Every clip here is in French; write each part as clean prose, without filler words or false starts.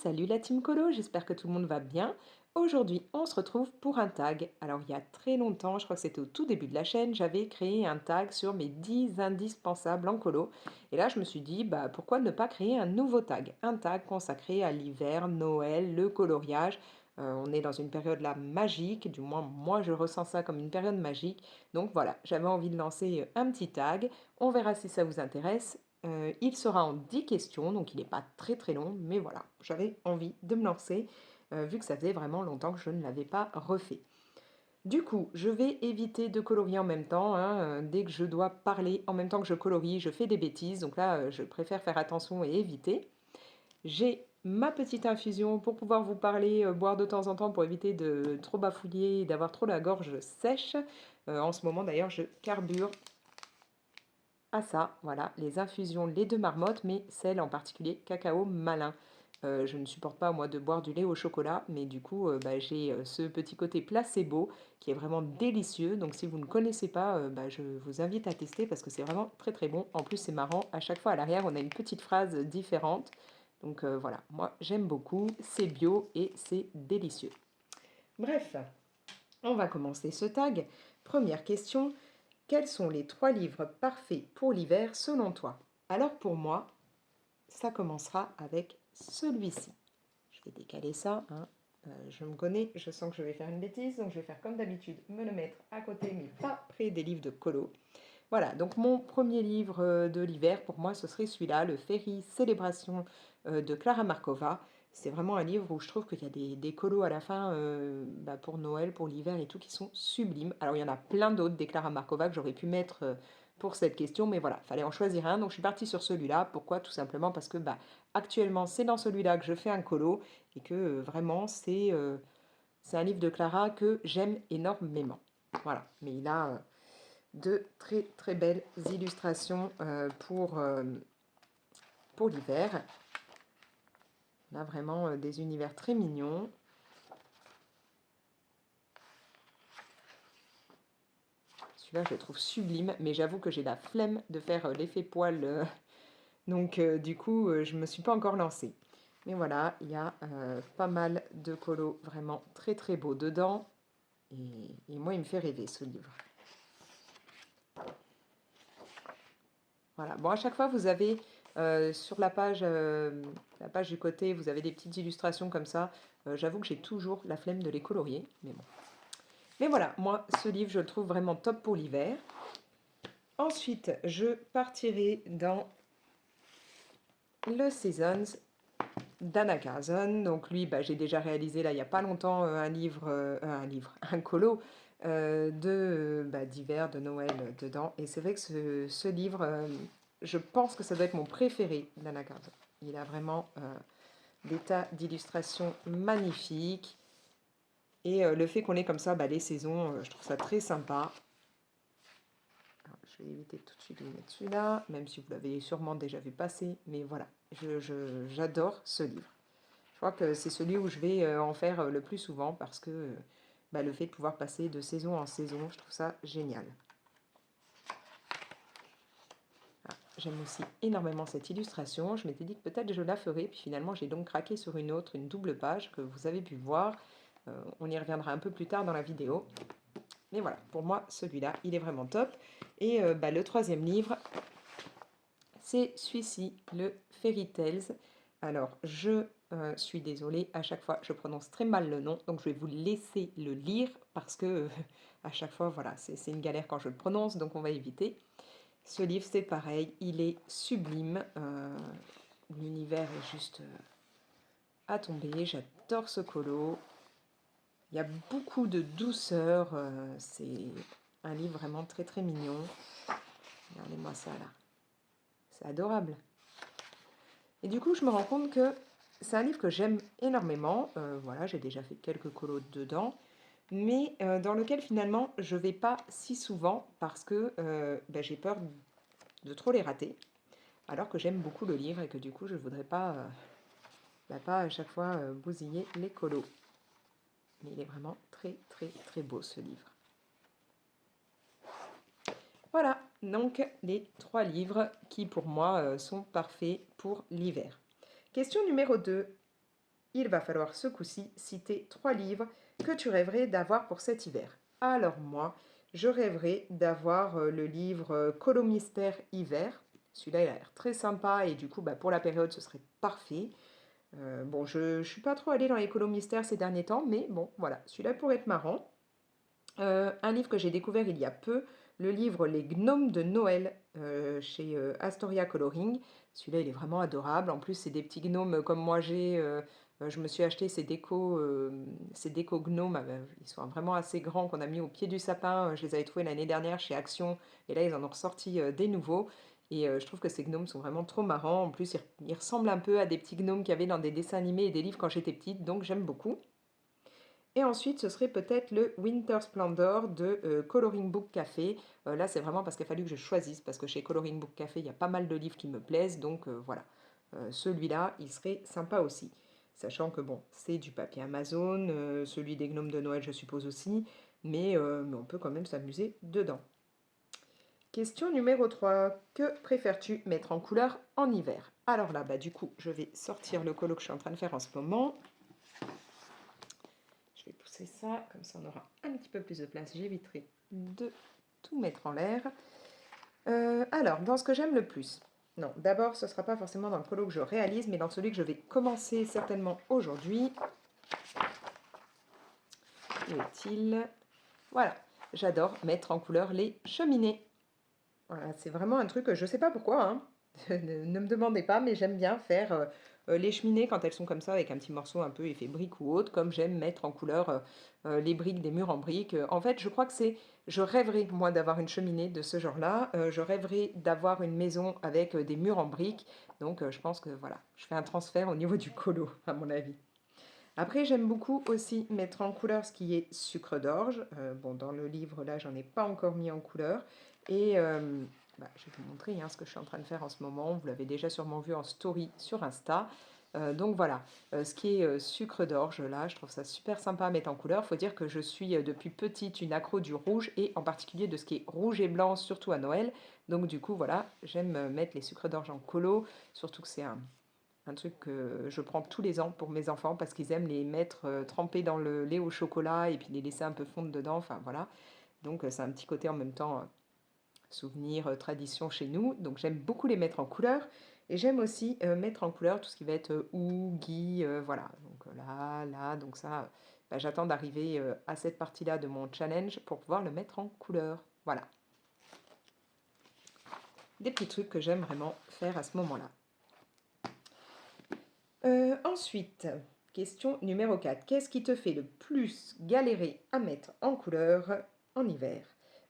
salut la team colo, j'espère que tout le monde va bien. Aujourd'hui, on se retrouve pour un tag. Alors, il y a très longtemps, je crois que c'était au tout début de la chaîne, j'avais créé un tag sur mes 10 indispensables en colo. Et là, je me suis dit, bah, pourquoi ne pas créer un nouveau tag? Un tag consacré à l'hiver, Noël, le coloriage. On est dans une période là magique, du moins moi je ressens ça comme une période magique. Donc voilà, j'avais envie de lancer un petit tag. On verra si ça vous intéresse. Il sera en 10 questions, donc il n'est pas très très long, mais voilà, j'avais envie de me lancer, vu que ça faisait vraiment longtemps que je ne l'avais pas refait. Du coup, je vais éviter de colorier en même temps, hein, dès que je dois parler en même temps que je colorie, je fais des bêtises, donc là, je préfère faire attention et éviter. J'ai ma petite infusion pour pouvoir vous parler, boire de temps en temps pour éviter de trop bafouiller et d'avoir trop la gorge sèche. En ce moment d'ailleurs, je carbure à ça, voilà, les infusions, les deux marmottes, mais celle en particulier cacao malin. Je ne supporte pas, moi, de boire du lait au chocolat, mais du coup, bah, j'ai ce petit côté placebo qui est vraiment délicieux. Donc, si vous ne connaissez pas, bah, je vous invite à tester parce que c'est vraiment très très bon. En plus, c'est marrant, à chaque fois à l'arrière, on a une petite phrase différente. Donc, voilà, moi, j'aime beaucoup, c'est bio et c'est délicieux. Bref, on va commencer ce tag. Première question, quels sont les 3 livres parfaits pour l'hiver selon toi? Alors pour moi, ça commencera avec celui-ci. Je vais décaler ça, hein. Je me connais, je sens que je vais faire une bêtise, donc je vais faire comme d'habitude, me le mettre à côté, mais pas près des livres de colo. Voilà, donc mon premier livre de l'hiver, pour moi, ce serait celui-là, Le Ferry Célébration de Clara Markova. C'est vraiment un livre où je trouve qu'il y a des colos à la fin bah, pour Noël, pour l'hiver et tout, qui sont sublimes. Alors, il y en a plein d'autres des Clara Markova que j'aurais pu mettre pour cette question, mais voilà, il fallait en choisir un. Donc, je suis partie sur celui-là. Pourquoi? Tout simplement parce que bah, actuellement, c'est dans celui-là que je fais un colo et que vraiment, c'est un livre de Clara que j'aime énormément. Voilà, mais il a de très très belles illustrations pour l'hiver. On a vraiment des univers très mignons. Celui-là, je le trouve sublime, mais j'avoue que j'ai la flemme de faire l'effet poil. Donc, du coup, je ne me suis pas encore lancée. Mais voilà, il y a pas mal de colos vraiment très très beaux dedans. Et moi, il me fait rêver ce livre. Voilà. Bon, à chaque fois, vous avez sur la page du côté, vous avez des petites illustrations comme ça. J'avoue que j'ai toujours la flemme de les colorier, mais bon. Mais voilà, moi, ce livre, je le trouve vraiment top pour l'hiver. Ensuite, je partirai dans le Seasons d'Anna Carson. Donc lui, bah, j'ai déjà réalisé là il n'y a pas longtemps un colo d'hiver, de Noël dedans. Et c'est vrai que ce livre, je pense que ça doit être mon préféré d'Anna Carson. Il a vraiment des tas d'illustrations magnifiques. Et le fait qu'on ait comme ça bah, les saisons, je trouve ça très sympa. Alors, je vais éviter tout de suite de vous mettre celui-là, même si vous l'avez sûrement déjà vu passer. Mais voilà, j'adore ce livre. Je crois que c'est celui où je vais en faire le plus souvent parce que bah, le fait de pouvoir passer de saison en saison, je trouve ça génial. Ah, j'aime aussi énormément cette illustration. Je m'étais dit que peut-être je la ferais, puis finalement j'ai donc craqué sur une autre, une double page que vous avez pu voir. On y reviendra un peu plus tard dans la vidéo. Mais voilà, pour moi, celui-là, il est vraiment top. Et bah, le troisième livre, c'est celui-ci, le Fairy Tales. Alors, je suis désolée, à chaque fois, je prononce très mal le nom, donc je vais vous laisser le lire parce que à chaque fois, voilà, c'est une galère quand je le prononce, donc on va éviter. Ce livre, c'est pareil, il est sublime. L'univers est juste à tomber. J'adore ce colo. Il y a beaucoup de douceur. C'est un livre vraiment très très mignon. Regardez-moi ça là. C'est adorable. Et du coup, je me rends compte que c'est un livre que j'aime énormément. Voilà, j'ai déjà fait quelques colos dedans. Mais dans lequel finalement, je ne vais pas si souvent parce que ben, j'ai peur de trop les rater. Alors que j'aime beaucoup le livre et que du coup, je ne voudrais pas, bah, pas à chaque fois bousiller les colos. Mais il est vraiment très très très beau ce livre. Voilà, donc les 3 livres qui pour moi sont parfaits pour l'hiver. Question numéro 2. il va falloir ce coup-ci citer 3 livres que tu rêverais d'avoir pour cet hiver. Alors moi, je rêverais d'avoir le livre Colo Mystère Hiver. Celui-là, il a l'air très sympa et du coup, bah, pour la période, ce serait parfait. Bon, je ne suis pas trop allée dans les Colo Mystères ces derniers temps, mais bon, voilà, celui-là pourrait être marrant. Un livre que j'ai découvert il y a peu, le livre Les Gnomes de Noël chez Astoria Coloring. Celui-là, il est vraiment adorable. En plus, c'est des petits gnomes comme moi j'ai. Je me suis acheté ces déco gnomes. Ils sont vraiment assez grands qu'on a mis au pied du sapin. Je les avais trouvés l'année dernière chez Action. Et là, ils en ont ressorti des nouveaux. Et je trouve que ces gnomes sont vraiment trop marrants. En plus, ils ressemblent un peu à des petits gnomes qu'il y avait dans des dessins animés et des livres quand j'étais petite. Donc, j'aime beaucoup. Et ensuite, ce serait peut-être le Winter Splendor de Coloring Book Café. Là, c'est vraiment parce qu'il a fallu que je choisisse, parce que chez Coloring Book Café, il y a pas mal de livres qui me plaisent, donc voilà. Celui-là, il serait sympa aussi. Sachant que bon, c'est du papier Amazon, celui des gnomes de Noël, je suppose aussi, mais on peut quand même s'amuser dedans. Question numéro 3. Que préfères-tu mettre en couleur en hiver? Alors là, bah, du coup, je vais sortir le colo que je suis en train de faire en ce moment. Je vais pousser ça, comme ça on aura un petit peu plus de place. J'éviterai de tout mettre en l'air. Alors, dans ce que j'aime le plus. Non, d'abord, ce ne sera pas forcément dans le colo que je réalise, mais dans celui que je vais commencer certainement aujourd'hui. Où est-il? Voilà, j'adore mettre en couleur les cheminées. Voilà, c'est vraiment un truc, je ne sais pas pourquoi, hein. Ne me demandez pas, mais j'aime bien faire les cheminées quand elles sont comme ça, avec un petit morceau un peu effet brique ou autre, comme j'aime mettre en couleur les briques des murs en briques. En fait, je crois que c'est... Je rêverais, moi, d'avoir une cheminée de ce genre-là. Je rêverais d'avoir une maison avec des murs en briques. Donc, je pense que, voilà, je fais un transfert au niveau du colo, à mon avis. Après, j'aime beaucoup aussi mettre en couleur ce qui est sucre d'orge. Bon, dans le livre, là, j'en ai pas encore mis en couleur. Et bah, je vais vous montrer hein, ce que je suis en train de faire en ce moment. Vous l'avez déjà sûrement vu en story sur Insta. Donc voilà, ce qui est sucre d'orge, là, je trouve ça super sympa à mettre en couleur. Il faut dire que je suis depuis petite une accro du rouge et en particulier de ce qui est rouge et blanc, surtout à Noël. Donc du coup, voilà, j'aime mettre les sucres d'orge en colo, surtout que c'est un truc que je prends tous les ans pour mes enfants parce qu'ils aiment les mettre trempés dans le lait au chocolat et puis les laisser un peu fondre dedans. Enfin voilà. Donc c'est un petit côté en même temps souvenir, tradition chez nous. Donc j'aime beaucoup les mettre en couleur. Et j'aime aussi mettre en couleur tout ce qui va être gui, voilà. Donc là, donc ça, bah, j'attends d'arriver à cette partie-là de mon challenge pour pouvoir le mettre en couleur. Voilà. Des petits trucs que j'aime vraiment faire à ce moment-là. Ensuite, question numéro 4. Qu'est-ce qui te fait le plus galérer à mettre en couleur en hiver?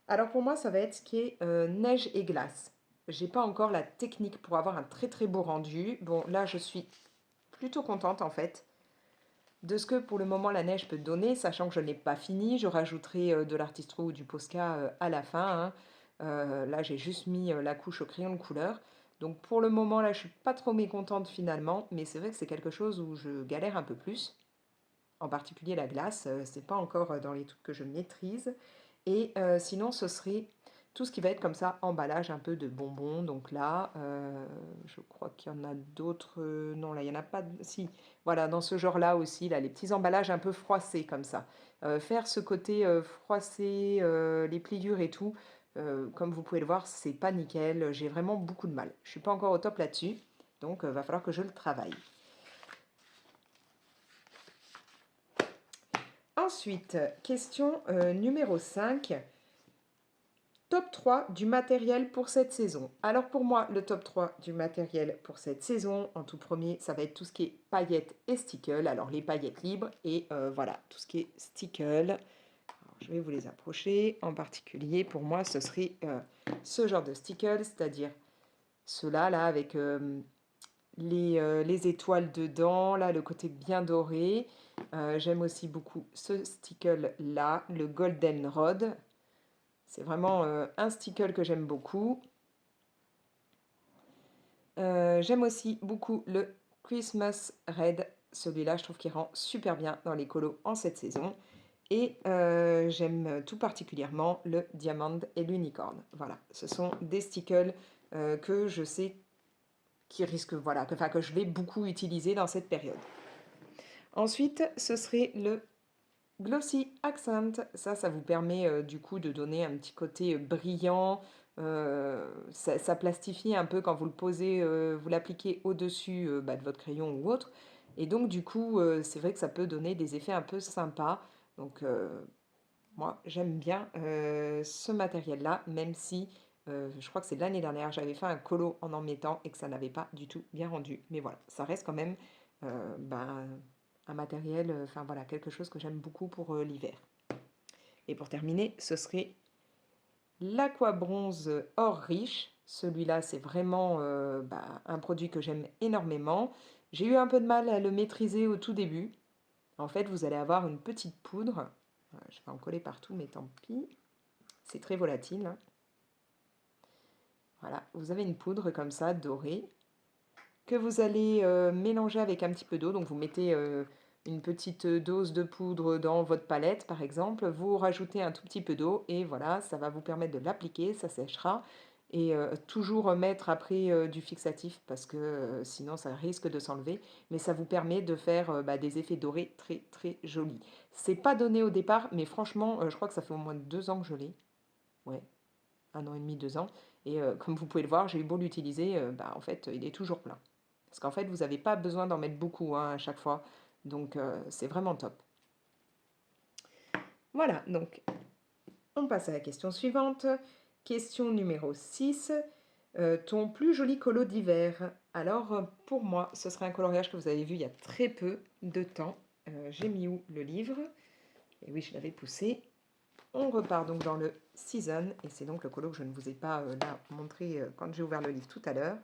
Alors pour moi, ça va être ce qui est neige et glace. J'ai pas encore la technique pour avoir un très très beau rendu. Bon, là, je suis plutôt contente en fait de ce que pour le moment la neige peut donner, sachant que je n'ai pas fini. Je rajouterai de l'artistro ou du Posca à la fin, hein. Là, j'ai juste mis la couche au crayon de couleur. Donc pour le moment, là, je suis pas trop mécontente finalement, mais c'est vrai que c'est quelque chose où je galère un peu plus. En particulier la glace, c'est pas encore dans les trucs que je maîtrise. Et sinon, ce serait tout ce qui va être comme ça, emballage un peu de bonbons. Donc là, je crois qu'il y en a d'autres. Non, là, il n'y en a pas. Si, voilà, dans ce genre-là aussi, là, les petits emballages un peu froissés comme ça. Faire ce côté froissé, les pliures et tout, comme vous pouvez le voir, c'est pas nickel. J'ai vraiment beaucoup de mal. Je suis pas encore au top là-dessus. Donc, va falloir que je le travaille. Ensuite, question numéro 5. Top 3 du matériel pour cette saison. Alors pour moi, le top 3 du matériel pour cette saison, en tout premier, ça va être tout ce qui est paillettes et stickles. Alors les paillettes libres et voilà, tout ce qui est stickles. Alors, je vais vous les approcher. En particulier, pour moi, ce serait ce genre de stickles, c'est-à-dire ceux-là, là, avec les étoiles dedans, là, le côté bien doré. J'aime aussi beaucoup ce stickle-là, le Golden Rod. C'est vraiment un stickle que j'aime beaucoup. J'aime aussi beaucoup le Christmas Red. Celui-là, je trouve qu'il rend super bien dans les colos en cette saison. Et j'aime tout particulièrement le Diamond et l'Unicorn. Voilà, ce sont des stickles que je sais qui risquent, voilà, que je vais beaucoup utiliser dans cette période. Ensuite, ce serait le Glossy Accent. Ça vous permet du coup de donner un petit côté brillant. Ça plastifie un peu quand vous le posez, vous l'appliquez au-dessus bah, de votre crayon ou autre. Et donc du coup, c'est vrai que ça peut donner des effets un peu sympas. Donc moi, j'aime bien ce matériel-là, même si je crois que c'est l'année dernière, j'avais fait un colo en mettant et que ça n'avait pas du tout bien rendu. Mais voilà, ça reste quand même ben, un matériel, enfin voilà, quelque chose que j'aime beaucoup pour l'hiver. Et pour terminer, ce serait l'Aqua Bronze Or Riche. Celui-là, c'est vraiment bah, un produit que j'aime énormément. J'ai eu un peu de mal à le maîtriser au tout début. En fait, vous allez avoir une petite poudre. Je vais en coller partout, mais tant pis. C'est très volatile, hein. Voilà, vous avez une poudre comme ça, dorée, que vous allez mélanger avec un petit peu d'eau. Donc vous mettez une petite dose de poudre dans votre palette, par exemple. Vous rajoutez un tout petit peu d'eau et voilà, ça va vous permettre de l'appliquer, ça séchera. Et toujours mettre après du fixatif parce que sinon ça risque de s'enlever. Mais ça vous permet de faire bah, des effets dorés très très jolis. C'est pas donné au départ, mais franchement, je crois que ça fait au moins 2 ans que je l'ai. Ouais, 1 an et demi, 2 ans. Et comme vous pouvez le voir, j'ai eu beau l'utiliser, bah, en fait, il est toujours plein. Parce qu'en fait, vous n'avez pas besoin d'en mettre beaucoup hein, à chaque fois. Donc, c'est vraiment top. Voilà, donc on passe à la question suivante. Question numéro 6. Ton plus joli colo d'hiver. Alors, pour moi, ce serait un coloriage que vous avez vu il y a très peu de temps. J'ai mis où le livre? Et oui, je l'avais poussé. On repart donc dans le Season, et c'est donc le colo que je ne vous ai pas là montré quand j'ai ouvert le livre tout à l'heure.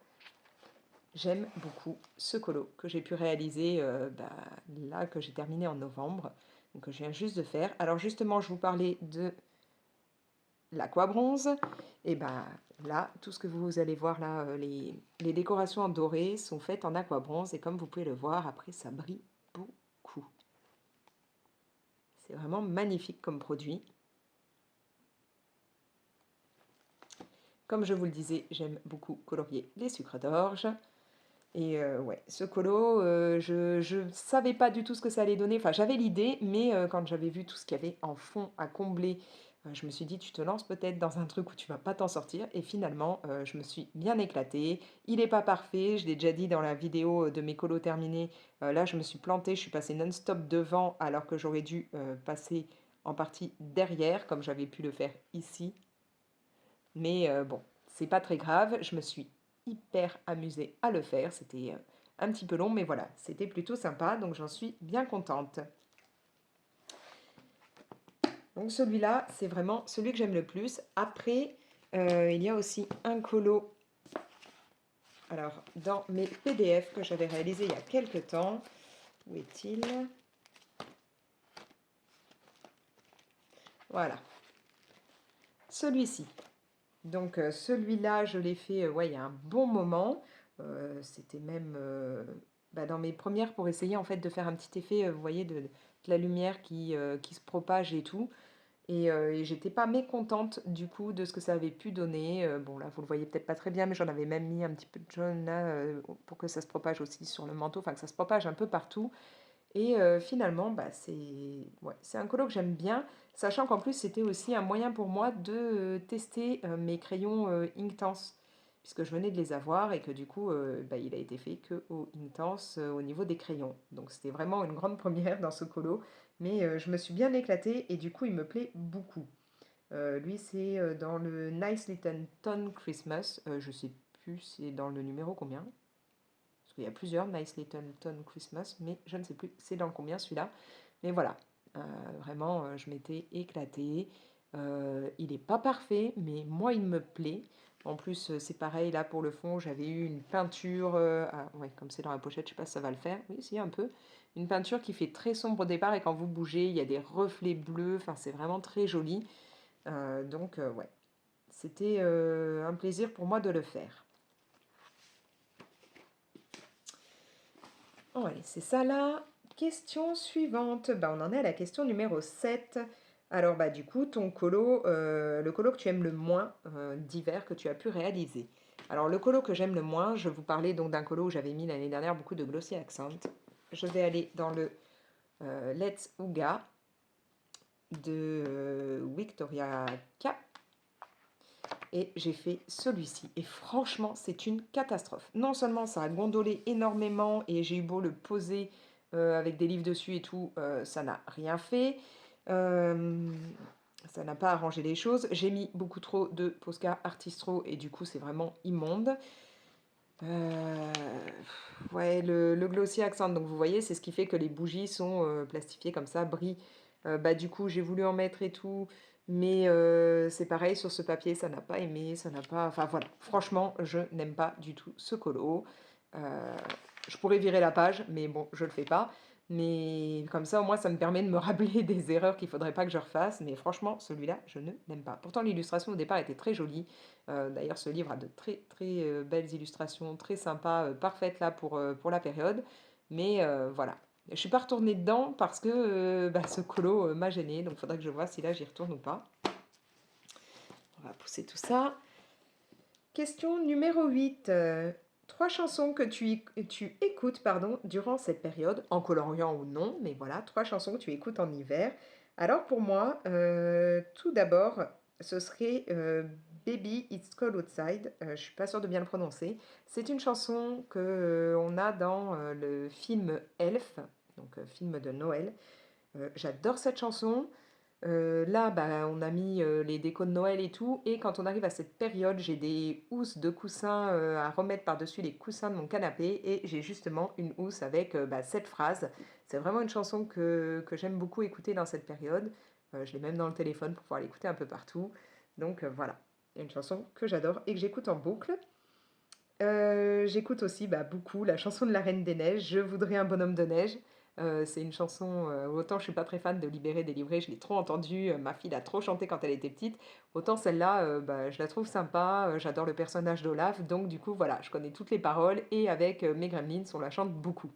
J'aime beaucoup ce colo que j'ai pu réaliser bah, là, que j'ai terminé en novembre, donc que je viens juste de faire. Alors justement, je vous parlais de l'Aqua Bronze, et bah là, tout ce que vous allez voir là, les décorations en doré sont faites en Aqua Bronze, et comme vous pouvez le voir, après ça brille beaucoup. C'est vraiment magnifique comme produit. Comme je vous le disais, j'aime beaucoup colorier les sucres d'orge. Et ouais, ce colo, je ne savais pas du tout ce que ça allait donner. Enfin, j'avais l'idée, mais quand j'avais vu tout ce qu'il y avait en fond à combler, je me suis dit, tu te lances peut-être dans un truc où tu vas pas t'en sortir. Et finalement, je me suis bien éclatée. Il n'est pas parfait, je l'ai déjà dit dans la vidéo de mes colos terminés. Là, je me suis plantée, je suis passée non-stop devant, alors que j'aurais dû passer en partie derrière, comme j'avais pu le faire ici. Mais bon, c'est pas très grave, je me suis hyper amusée à le faire. C'était un petit peu long, mais voilà, c'était plutôt sympa, donc j'en suis bien contente. Donc celui-là, c'est vraiment celui que j'aime le plus. Après, il y a aussi un colo, alors dans mes PDF que j'avais réalisé il y a quelques temps. Où est-il? Voilà, celui-ci. Donc celui-là, je l'ai fait ouais, il y a un bon moment. C'était même bah, dans mes premières pour essayer en fait de faire un petit effet, vous voyez, de la lumière qui se propage et tout. Et j'étais pas mécontente du coup de ce que ça avait pu donner. Bon là, vous le voyez peut-être pas très bien, mais j'en avais même mis un petit peu de jaune là pour que ça se propage aussi sur le manteau, enfin que ça se propage un peu partout. Et finalement, bah, ouais, c'est un colo que j'aime bien, sachant qu'en plus, c'était aussi un moyen pour moi de tester mes crayons Inktense, puisque je venais de les avoir et que du coup, bah, il a été fait que au Inktense au niveau des crayons. Donc c'était vraiment une grande première dans ce colo, mais je me suis bien éclatée et du coup, il me plaît beaucoup. Lui, c'est dans le Nice Little Ton Christmas, je sais plus c'est dans le numéro combien. Parce qu'il y a plusieurs Nice Little Ton Christmas, mais je ne sais plus c'est dans le combien celui-là. Mais voilà, vraiment, je m'étais éclatée. Il n'est pas parfait, mais moi, il me plaît. En plus, c'est pareil, là, pour le fond, j'avais eu une peinture, ouais, comme c'est dans la pochette, je sais pas si ça va le faire. Oui, si, un peu. Une peinture qui fait très sombre au départ, et quand vous bougez, il y a des reflets bleus. Enfin, c'est vraiment très joli. Donc, ouais, c'était un plaisir pour moi de le faire. Ouais, c'est ça là. Question suivante. Bah, on en est à la question numéro 7. Alors, bah, du coup, ton colo, le colo que tu aimes le moins d'hiver que tu as pu réaliser. Alors, le colo que j'aime le moins, je vous parlais donc d'un colo où j'avais mis l'année dernière beaucoup de Glossy Accent. Je vais aller dans le Let's Ouga de Victoria K. Et j'ai fait celui-ci. Et franchement, c'est une catastrophe. Non seulement ça a gondolé énormément et j'ai eu beau le poser avec des livres dessus et tout, ça n'a rien fait. Euh, Ça n'a pas arrangé les choses. J'ai mis beaucoup trop de Posca Artistro et du coup, c'est vraiment immonde. Euh, ouais, le Glossy Accent, donc vous voyez, c'est ce qui fait que les bougies sont plastifiées comme ça, brillent. Bah, du coup, j'ai voulu en mettre et tout, mais c'est pareil, sur ce papier, ça n'a pas aimé, ça n'a pas... Enfin voilà, franchement, je n'aime pas du tout ce colo. Euh, je pourrais virer la page, mais bon, je le fais pas. Mais comme ça, au moins, ça me permet de me rappeler des erreurs qu'il faudrait pas que je refasse. Mais franchement, celui-là, je ne l'aime pas. Pourtant, l'illustration au départ était très jolie. D'ailleurs, ce livre a de très très belles illustrations, très sympas, parfaites là pour la période. Mais voilà. Je suis pas retournée dedans parce que bah, ce colo m'a gênée. Donc, il faudrait que je vois si là j'y retourne ou pas. On va pousser tout ça. Question numéro 8. Trois chansons que tu écoutes pardon, durant cette période, en coloriant ou non, mais voilà, trois chansons que tu écoutes en hiver. Alors pour moi, tout d'abord, ce serait Baby It's Cold Outside. Je suis pas sûre de bien le prononcer. C'est une chanson que on a dans le film Elf, donc film de Noël. J'adore cette chanson. Là, bah, on a mis les décos de Noël et tout, et quand on arrive à cette période, j'ai des housses de coussins à remettre par-dessus les coussins de mon canapé, et j'ai justement une housse avec bah, cette phrase. C'est vraiment une chanson que j'aime beaucoup écouter dans cette période. Je l'ai même dans le téléphone pour pouvoir l'écouter un peu partout. Donc voilà, une chanson que j'adore et que j'écoute en boucle. J'écoute aussi bah, beaucoup la chanson de la Reine des Neiges, Je voudrais un bonhomme de neige. C'est une chanson, autant je suis pas très fan de Libéré, délivré, je l'ai trop entendue, ma fille l'a trop chanté quand elle était petite, autant celle-là, bah, je la trouve sympa, j'adore le personnage d'Olaf, donc du coup voilà, je connais toutes les paroles et avec mes Gremlins, on la chante beaucoup.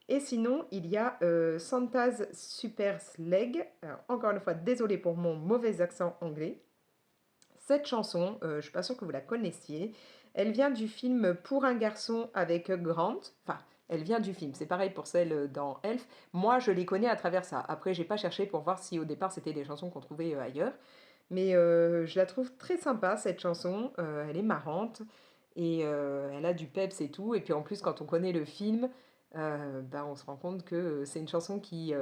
Et sinon, il y a Santa's Super Sled. Alors, encore une fois, désolée pour mon mauvais accent anglais. Cette chanson, je ne suis pas sûre que vous la connaissiez, elle vient du film Pour un garçon avec Grant. Enfin, elle vient du film, c'est pareil pour celle dans Elf. Moi, je les connais à travers ça. Après, j'ai pas cherché pour voir si au départ c'était des chansons qu'on trouvait ailleurs. Mais je la trouve très sympa cette chanson. Elle est marrante et elle a du peps et tout. Et puis en plus, quand on connaît le film, bah, on se rend compte que c'est une chanson qui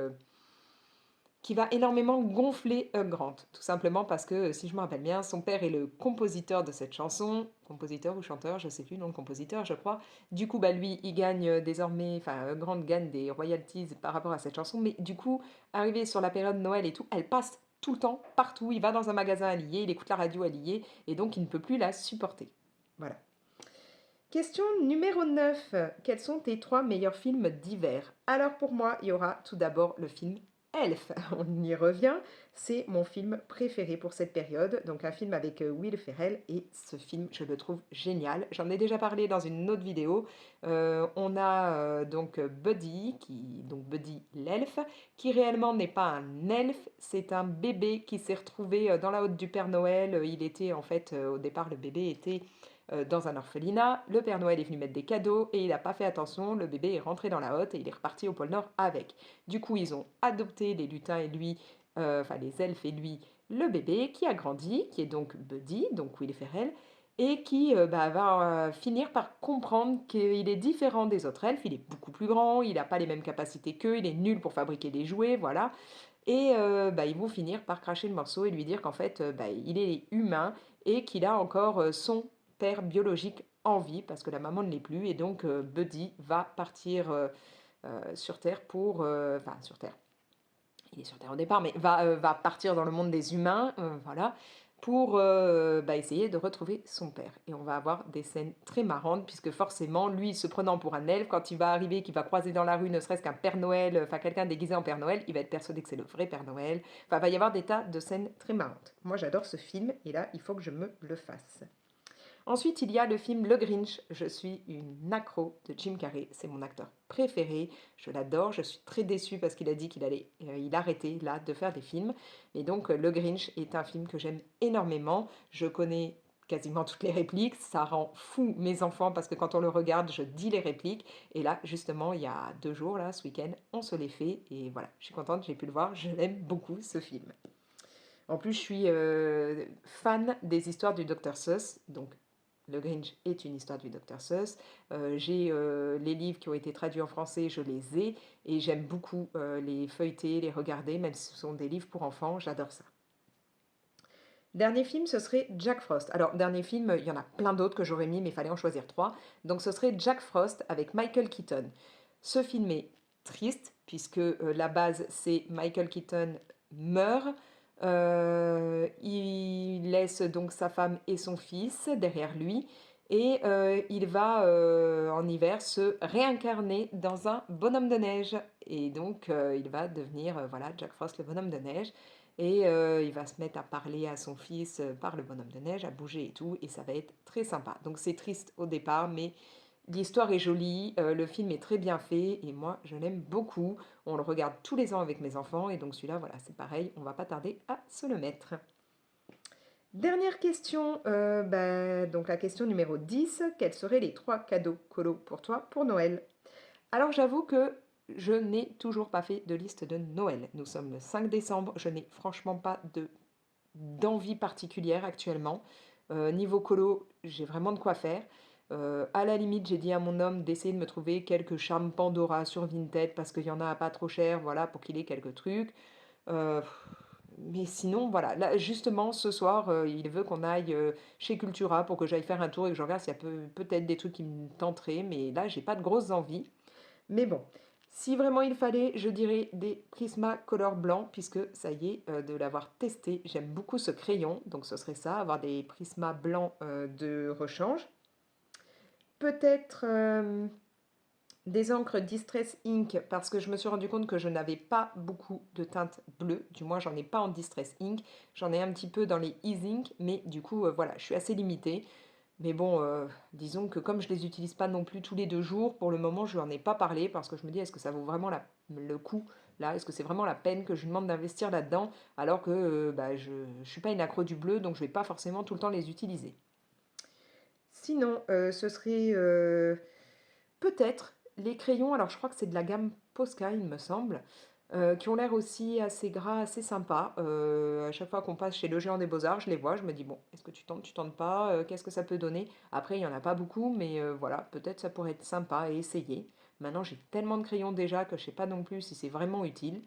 va énormément gonfler Hugh Grant, tout simplement parce que, si je me rappelle bien, son père est le compositeur de cette chanson, compositeur ou chanteur, je sais plus, non, compositeur, je crois. Du coup, bah lui, il gagne désormais, enfin, Hugh Grant gagne des royalties par rapport à cette chanson, mais du coup, arrivé sur la période de Noël et tout, elle passe tout le temps, partout, il va dans un magasin à lier, il écoute la radio à lier, et donc il ne peut plus la supporter. Voilà. Question numéro 9. Quels sont tes trois meilleurs films d'hiver? Alors pour moi, il y aura tout d'abord le film Elf. On y revient. C'est mon film préféré pour cette période. Donc un film avec Will Ferrell. Et ce film, je le trouve génial. J'en ai déjà parlé dans une autre vidéo. On a donc Buddy, donc Buddy l'elfe, qui réellement n'est pas un elfe. C'est un bébé qui s'est retrouvé dans la hotte du Père Noël. Il était en fait, au départ, le bébé était dans un orphelinat, le Père Noël est venu mettre des cadeaux et il n'a pas fait attention, le bébé est rentré dans la hotte et il est reparti au pôle Nord avec. Du coup, ils ont adopté les lutins et lui, enfin les elfes et lui, le bébé qui a grandi, qui est donc Buddy, donc Will Ferrell, et qui bah, va finir par comprendre qu'il est différent des autres elfes, il est beaucoup plus grand, il n'a pas les mêmes capacités qu'eux, il est nul pour fabriquer des jouets, voilà. Et bah, ils vont finir par cracher le morceau et lui dire qu'en fait, bah, il est humain et qu'il a encore son père biologique en vie parce que la maman ne l'est plus et donc Buddy va partir sur Terre pour... Enfin, sur Terre. Il est sur Terre au départ, mais va partir dans le monde des humains, voilà, pour bah, essayer de retrouver son père. Et on va avoir des scènes très marrantes, puisque forcément, lui, se prenant pour un elfe, quand il va arriver, qu'il va croiser dans la rue, ne serait-ce qu'un Père Noël, enfin quelqu'un déguisé en Père Noël, il va être persuadé que c'est le vrai Père Noël. Enfin, il va y avoir des tas de scènes très marrantes. Moi, j'adore ce film, et là, il faut que je me le fasse. Ensuite, il y a le film Le Grinch. Je suis une accro de Jim Carrey. C'est mon acteur préféré. Je l'adore. Je suis très déçue parce qu'il a dit qu'il allait il arrêter là de faire des films. Et donc, Le Grinch est un film que j'aime énormément. Je connais quasiment toutes les répliques. Ça rend fou mes enfants parce que quand on le regarde, je dis les répliques. Et là, justement, il y a 2 jours, là, ce week-end, on se les fait. Et voilà, je suis contente, j'ai pu le voir. Je l'aime beaucoup, ce film. En plus, je suis fan des histoires du Dr Seuss, donc le Grinch est une histoire du Dr Seuss. J'ai les livres qui ont été traduits en français, je les ai, et j'aime beaucoup les feuilleter, les regarder, même si ce sont des livres pour enfants, j'adore ça. Dernier film, ce serait Jack Frost. Alors, dernier film, il y en a plein d'autres que j'aurais mis, mais il fallait en choisir trois. Donc, ce serait Jack Frost avec Michael Keaton. Ce film est triste, puisque la base, c'est Michael Keaton meurt. Il laisse donc sa femme et son fils derrière lui. Et il va en hiver se réincarner dans un bonhomme de neige. Et donc, il va devenir voilà, Jack Frost, le bonhomme de neige. Et il va se mettre à parler à son fils par le bonhomme de neige, à bouger et tout, et ça va être très sympa. Donc c'est triste au départ, mais l'histoire est jolie, le film est très bien fait, et moi je l'aime beaucoup. On le regarde tous les ans avec mes enfants, et donc celui-là, voilà, c'est pareil, on va pas tarder à se le mettre. Dernière question, donc la question numéro 10, quels seraient les 3 cadeaux colo pour toi pour Noël? Alors j'avoue que je n'ai toujours pas fait de liste de Noël. Nous sommes le 5 décembre, je n'ai franchement pas d'envie particulière actuellement. Niveau colo, j'ai vraiment de quoi faire. À la limite, j'ai dit à mon homme d'essayer de me trouver quelques charmes Pandora sur Vinted parce qu'il y en a à pas trop cher, voilà, pour qu'il ait quelques trucs. Euh, mais sinon, voilà, là, justement, ce soir, il veut qu'on aille chez Cultura pour que j'aille faire un tour et que je regarde s'il y a peut-être des trucs qui me tenteraient, mais là, j'ai pas de grosses envies. Mais bon, si vraiment il fallait, je dirais des Prismacolor blancs, puisque ça y est, de l'avoir testé, j'aime beaucoup ce crayon, donc ce serait ça, avoir des Prisma blancs de rechange. Peut-être des encres Distress Ink, parce que je me suis rendu compte que je n'avais pas beaucoup de teintes bleues, du moins j'en ai pas en Distress Ink, j'en ai un petit peu dans les E-Ink, mais du coup, voilà, je suis assez limitée. Mais bon, disons que comme je les utilise pas non plus tous les 2 jours, pour le moment, je lui en ai pas parlé parce que je me dis: «Est-ce que ça vaut vraiment le coup, là? Est-ce que c'est vraiment la peine que je lui demande d'investir là-dedans?» alors que, bah, je suis pas une accro du bleu, donc je vais pas forcément tout le temps les utiliser. Sinon, ce serait, peut-être les crayons, alors je crois que c'est de la gamme Posca, il me semble, qui ont l'air aussi assez gras, assez sympas. À chaque fois qu'on passe chez le Géant des Beaux-Arts, je les vois, je me dis: «Bon, est-ce que tu tentes pas? Qu'est-ce que ça peut donner?» Après, il y en a pas beaucoup, mais voilà, peut-être ça pourrait être sympa à essayer. Maintenant, j'ai tellement de crayons déjà que je sais pas non plus si c'est vraiment utile.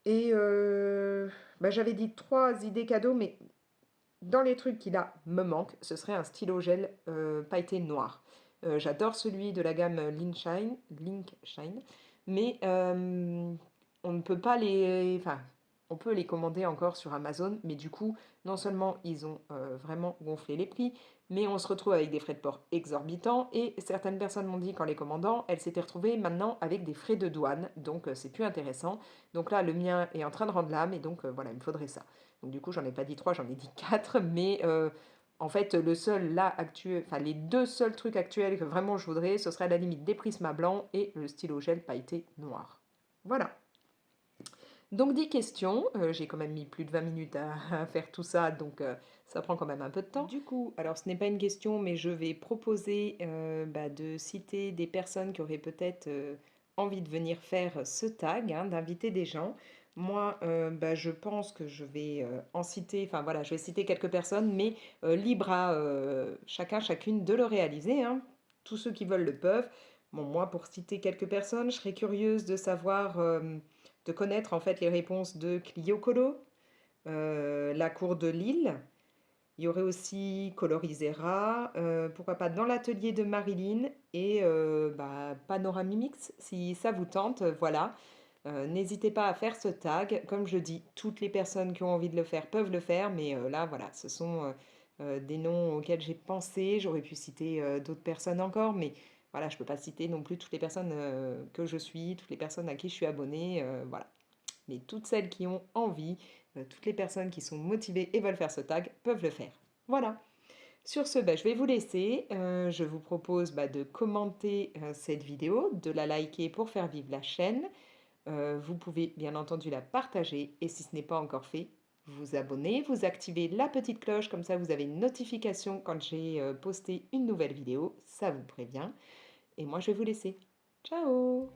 Et bah, j'avais dit 3 idées cadeaux, mais dans les trucs qui là me manquent, ce serait un stylo gel pailleté noir. J'adore celui de la gamme Link Shine, mais on ne peut pas les... Enfin, on peut les commander encore sur Amazon, mais du coup, non seulement ils ont vraiment gonflé les prix, mais on se retrouve avec des frais de port exorbitants, et certaines personnes m'ont dit qu'en les commandant, elles s'étaient retrouvées maintenant avec des frais de douane, donc c'est plus intéressant. Donc là, le mien est en train de rendre l'âme, et donc voilà, il me faudrait ça. Donc du coup, j'en ai pas dit 3, j'en ai dit 4, mais en fait, le seul là actuel, enfin les deux seuls trucs actuels que vraiment je voudrais, ce serait à la limite des prismas blancs et le stylo gel pailleté noir. Voilà. Donc 10 questions, j'ai quand même mis plus de 20 minutes à faire tout ça, donc ça prend quand même un peu de temps. Du coup, alors ce n'est pas une question, mais je vais proposer de citer des personnes qui auraient peut-être envie de venir faire ce tag, hein, d'inviter des gens. Moi, je pense que je vais en citer, enfin voilà, je vais citer quelques personnes, mais libre à chacun, chacune de le réaliser, hein. Tous ceux qui veulent le peuvent. Bon, moi, pour citer quelques personnes, je serais curieuse de savoir de connaître en fait les réponses de Clio Colo, la cour de Lille. Il y aurait aussi Colorisera, pourquoi pas dans l'atelier de Marilyn et Panoramimix si ça vous tente, voilà. N'hésitez pas à faire ce tag. Comme je dis, toutes les personnes qui ont envie de le faire peuvent le faire, mais là voilà, ce sont des noms auxquels j'ai pensé. J'aurais pu citer d'autres personnes encore, mais voilà, je ne peux pas citer non plus toutes les personnes que je suis, toutes les personnes à qui je suis abonnée, voilà. Mais toutes celles qui ont envie, toutes les personnes qui sont motivées et veulent faire ce tag peuvent le faire. Voilà. Sur ce, je vais vous laisser. Je vous propose de commenter cette vidéo, de la liker pour faire vivre la chaîne. Vous pouvez bien entendu la partager et si ce n'est pas encore fait, vous abonner, vous activez la petite cloche, comme ça vous avez une notification quand j'ai posté une nouvelle vidéo, ça vous prévient. Et moi je vais vous laisser. Ciao!